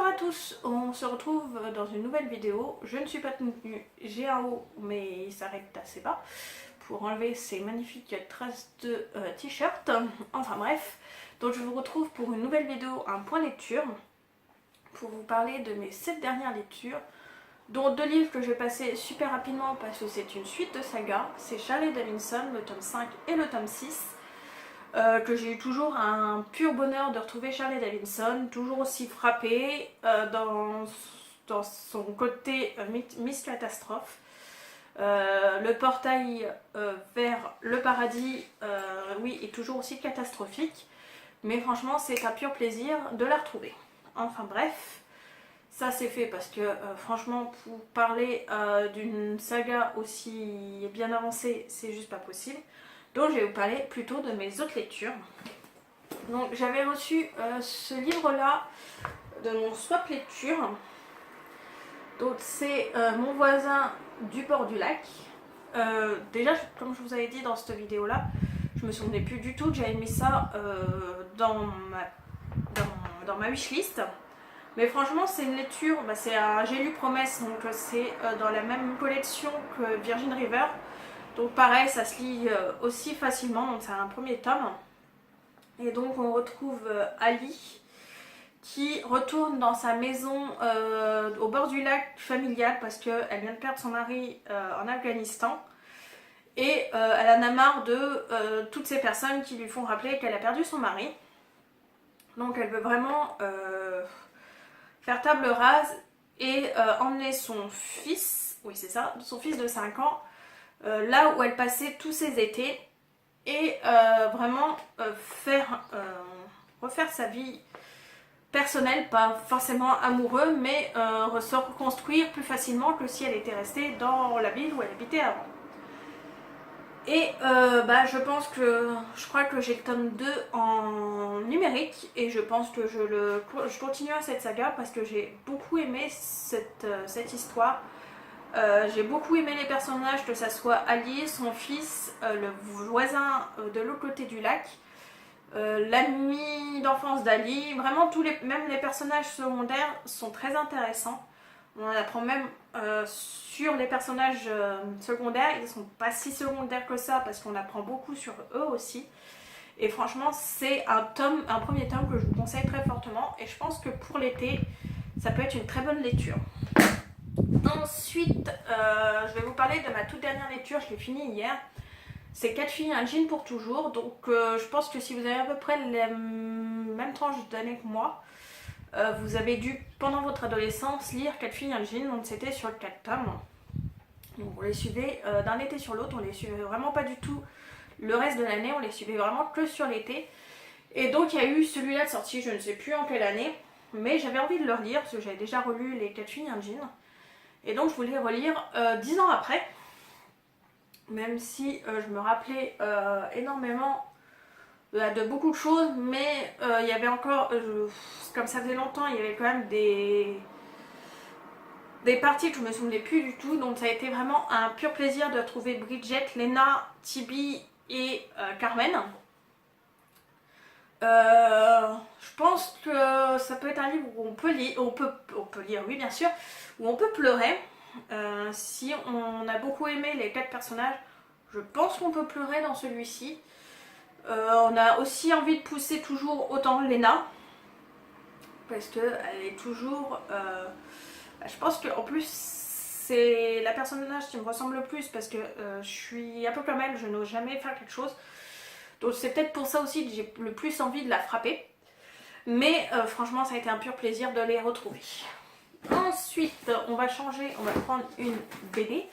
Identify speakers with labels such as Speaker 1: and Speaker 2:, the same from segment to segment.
Speaker 1: Bonjour à tous, on se retrouve dans une nouvelle vidéo. Je ne suis pas tenue, j'ai un haut mais il s'arrête assez bas pour enlever ces magnifiques traces de t-shirt. Enfin bref, donc je vous retrouve pour une nouvelle vidéo, un point lecture, pour vous parler de mes 7 dernières lectures, dont 2 livres que je vais passer super rapidement parce que c'est une suite de saga. C'est Charlie Davidson, le tome 5 et le tome 6. Que j'ai eu toujours un pur bonheur de retrouver Charlie Davidson, toujours aussi frappée dans son côté Miss Catastrophe. Le portail vers le paradis, oui, est toujours aussi catastrophique, mais franchement c'est un pur plaisir de la retrouver. Enfin bref, ça c'est fait parce que franchement pour parler d'une saga aussi bien avancée, c'est juste pas possible. Donc je vais vous parler plutôt de mes autres lectures. Donc j'avais reçu ce livre-là de mon swap lecture. Donc c'est Mon voisin du bord du lac. Déjà, comme je vous avais dit dans cette vidéo-là, je me souvenais plus du tout que j'avais mis ça dans ma wishlist. Mais franchement, c'est une lecture, c'est un J'ai lu Promesse, donc c'est dans la même collection que Virgin River. Donc pareil, ça se lit aussi facilement, donc c'est un premier tome. Et donc on retrouve Ali qui retourne dans sa maison au bord du lac familial parce qu'elle vient de perdre son mari en Afghanistan. Et elle en a marre de toutes ces personnes qui lui font rappeler qu'elle a perdu son mari. Donc elle veut vraiment faire table rase et emmener son fils, oui c'est ça, son fils de 5 ans, là où elle passait tous ses étés et vraiment refaire sa vie personnelle, pas forcément amoureux, mais se reconstruire plus facilement que si elle était restée dans la ville où elle habitait avant. Et je crois que j'ai le tome 2 en numérique et je pense que je continue à cette saga parce que j'ai beaucoup aimé cette histoire. J'ai beaucoup aimé les personnages, que ça soit Ali, son fils, le voisin de l'autre côté du lac, l'ami d'enfance d'Ali. Vraiment, même les personnages secondaires sont très intéressants. On en apprend même sur les personnages secondaires. Ils ne sont pas si secondaires que ça parce qu'on apprend beaucoup sur eux aussi. Et franchement, c'est un premier tome que je vous conseille très fortement. Et je pense que pour l'été, ça peut être une très bonne lecture. Ensuite, je vais vous parler de ma toute dernière lecture, je l'ai finie hier. C'est 4 filles, un jean pour toujours. Donc je pense que si vous avez à peu près la même tranche d'année que moi, vous avez dû, pendant votre adolescence, lire 4 filles, un jean. Donc c'était sur 4 tomes. Donc on les suivait d'un été sur l'autre, on les suivait vraiment pas du tout le reste de l'année, on les suivait vraiment que sur l'été. Et donc il y a eu celui-là de sortie, je ne sais plus en quelle année, mais j'avais envie de le relire parce que j'avais déjà relu les 4 filles, un jean. Et donc je voulais relire 10 ans après, même si je me rappelais énormément de beaucoup de choses, mais il y avait encore, comme ça faisait longtemps, il y avait quand même des parties que je me souvenais plus du tout, donc ça a été vraiment un pur plaisir de trouver Bridget, Lena, Tibi et Carmen. Je pense que ça peut être un livre où on peut lire, oui bien sûr, où on peut pleurer. Si on a beaucoup aimé les 4 personnages, je pense qu'on peut pleurer dans celui-ci. On a aussi envie de pousser toujours autant Lena, parce qu'elle est toujours... je pense qu'en plus c'est la personnage qui me ressemble le plus, parce que je suis un peu comme elle, je n'ose jamais faire quelque chose. Donc c'est peut-être pour ça aussi que j'ai le plus envie de la frapper. Mais franchement ça a été un pur plaisir de les retrouver. Ensuite on va changer, on va prendre une BD.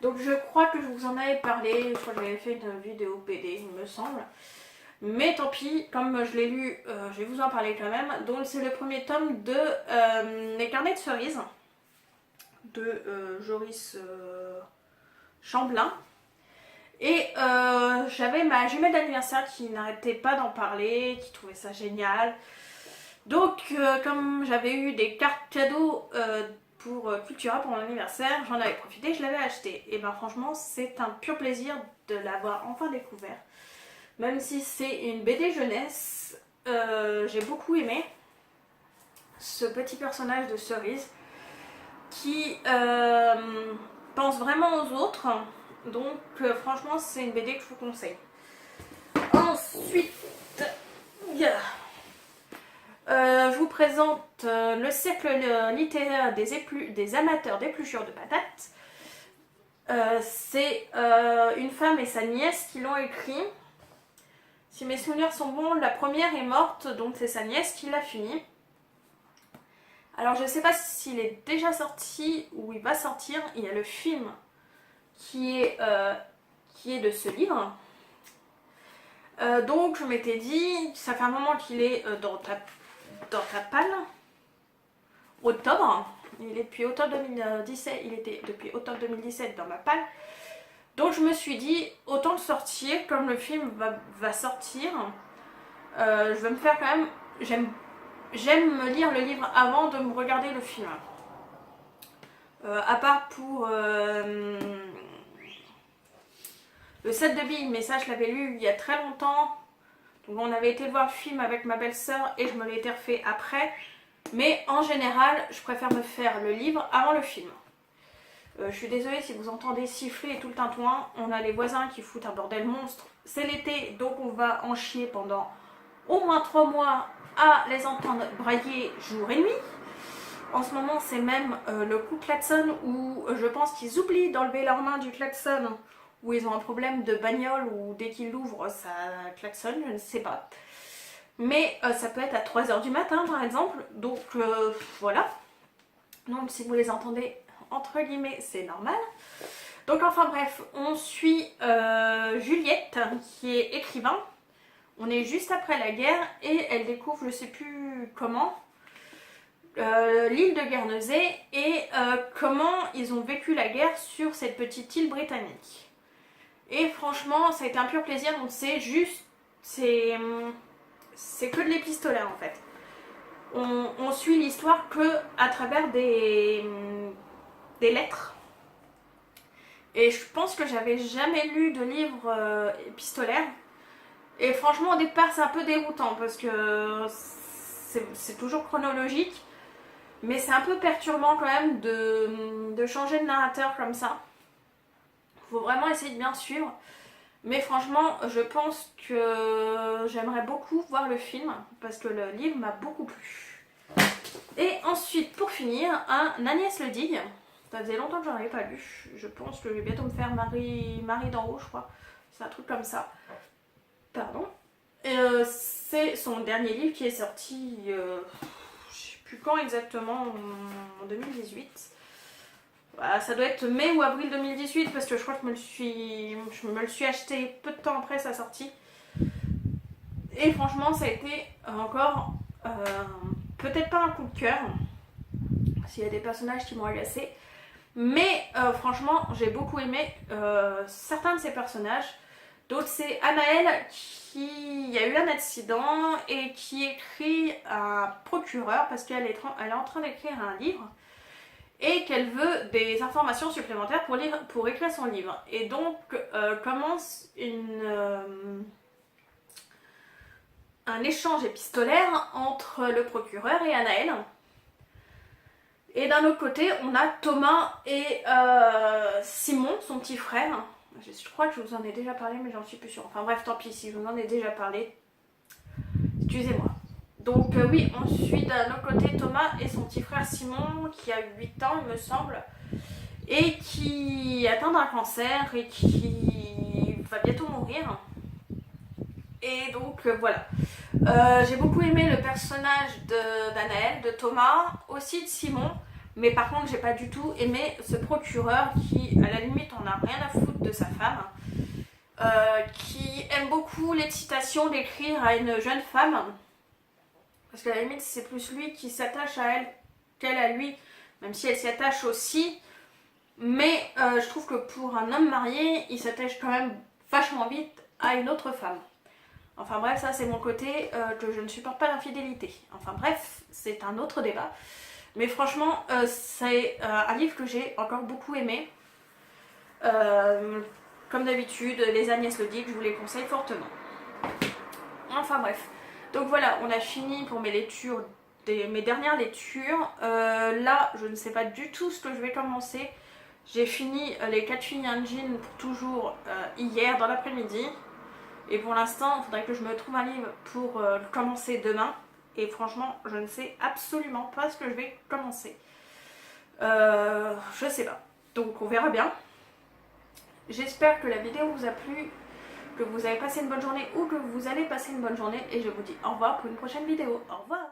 Speaker 1: Donc je crois que je vous en avais parlé, je crois que j'avais fait une vidéo BD il me semble. Mais tant pis, comme je l'ai lu, je vais vous en parler quand même. Donc c'est le premier tome de Les Carnets de Cerises de Joris Chamblin. Et j'avais ma jumelle d'anniversaire qui n'arrêtait pas d'en parler, qui trouvait ça génial. Donc comme j'avais eu des cartes cadeaux pour Cultura pour mon anniversaire, j'en avais profité, je l'avais acheté. Et ben franchement c'est un pur plaisir de l'avoir enfin découvert. Même si c'est une BD jeunesse, j'ai beaucoup aimé. ce petit personnage de Cerise qui pense vraiment aux autres. Donc franchement c'est une BD que je vous conseille. Ensuite, je vous présente le cercle littéraire des amateurs d'épluchures de patates. C'est une femme et sa nièce qui l'ont écrit. Si mes souvenirs sont bons, la première est morte, donc c'est sa nièce qui l'a fini. Alors je ne sais pas s'il est déjà sorti ou il va sortir. Il y a le film qui est de ce livre. Donc je m'étais dit, ça fait un moment qu'il est dans ta palle. Octobre. Il est depuis octobre 2017. Il était depuis octobre 2017 dans ma palle. Donc je me suis dit, autant le sortir, comme le film va sortir. Je vais me faire quand même... J'aime me lire le livre avant de me regarder le film. À part pour le 7 de billes, mais ça je l'avais lu il y a très longtemps. Donc on avait été voir le film avec ma belle-sœur et je me l'ai été refait après. Mais en général, je préfère me faire le livre avant le film. Je suis désolée si vous entendez siffler et tout le tintouin. On a les voisins qui foutent un bordel monstre. C'est l'été, donc on va en chier pendant au moins 3 mois à les entendre brailler jour et nuit. En ce moment, c'est même le coup klaxon où je pense qu'ils oublient d'enlever leurs mains du klaxon, où ils ont un problème de bagnole ou dès qu'ils l'ouvrent, ça klaxonne, je ne sais pas. Mais ça peut être à 3 h du matin par exemple, donc voilà. Donc si vous les entendez entre guillemets, c'est normal. Donc enfin bref, on suit Juliette qui est écrivain. On est juste après la guerre et elle découvre, je sais plus comment, l'île de Guernesey et comment ils ont vécu la guerre sur cette petite île britannique. Et franchement, ça a été un pur plaisir. Donc c'est juste, c'est que de l'épistolaire en fait. On suit l'histoire que à travers des lettres. Et je pense que j'avais jamais lu de livre épistolaire. Et franchement au départ c'est un peu déroutant parce que c'est toujours chronologique. Mais c'est un peu perturbant quand même de changer de narrateur comme ça. Il faut vraiment essayer de bien suivre. Mais franchement, je pense que j'aimerais beaucoup voir le film parce que le livre m'a beaucoup plu. Et ensuite, pour finir, un Agnès Le Digue. Ça faisait longtemps que j'en avais pas lu. Je pense que je vais bientôt me faire Marie d'en haut, je crois. C'est un truc comme ça. Pardon. C'est son dernier livre qui est sorti, je sais plus quand exactement, en 2018. Voilà, ça doit être mai ou avril 2018 parce que je crois que je me le suis acheté peu de temps après sa sortie. Et franchement, ça a été encore peut-être pas un coup de cœur, s'il y a des personnages qui m'ont agacé. Mais franchement, j'ai beaucoup aimé certains de ces personnages. D'autres, c'est Anaëlle qui a eu un accident et qui écrit à un procureur parce qu'elle est en train d'écrire un livre et qu'elle veut des informations supplémentaires pour écrire son livre. Et donc commence un échange épistolaire entre le procureur et Anaëlle. Et d'un autre côté, on a Thomas et Simon, son petit frère. Je crois que je vous en ai déjà parlé, mais j'en suis plus sûre. Enfin bref, tant pis, si je vous en ai déjà parlé, excusez-moi. Donc oui, on suit d'un autre côté Thomas et son petit frère Simon, qui a 8 ans, il me semble, et qui est atteint d'un cancer et qui va bientôt mourir. Et donc voilà. J'ai beaucoup aimé le personnage d'Anaëlle, de Thomas, aussi de Simon. Mais par contre, j'ai pas du tout aimé ce procureur qui, à la limite, on a rien à foutre de sa femme. Qui aime beaucoup l'excitation d'écrire à une jeune femme. Parce qu'à la limite, c'est plus lui qui s'attache à elle qu'elle à lui. Même si elle s'y attache aussi. Mais je trouve que pour un homme marié, il s'attache quand même vachement vite à une autre femme. Enfin bref, ça c'est mon côté que je ne supporte pas l'infidélité. Enfin bref, c'est un autre débat. Mais franchement, c'est un livre que j'ai encore beaucoup aimé. Comme d'habitude, les Agnès Le Digue, je vous les conseille fortement. Enfin bref. Donc voilà, on a fini pour mes lectures mes dernières lectures. Là, je ne sais pas du tout ce que je vais commencer. J'ai fini les 4 filles Yanjin pour toujours hier dans l'après-midi. Et pour l'instant, il faudrait que je me trouve un livre pour le commencer demain. Et franchement, je ne sais absolument pas ce que je vais commencer. Je sais pas. Donc on verra bien. J'espère que la vidéo vous a plu, que vous avez passé une bonne journée ou que vous allez passer une bonne journée. Et je vous dis au revoir pour une prochaine vidéo. Au revoir.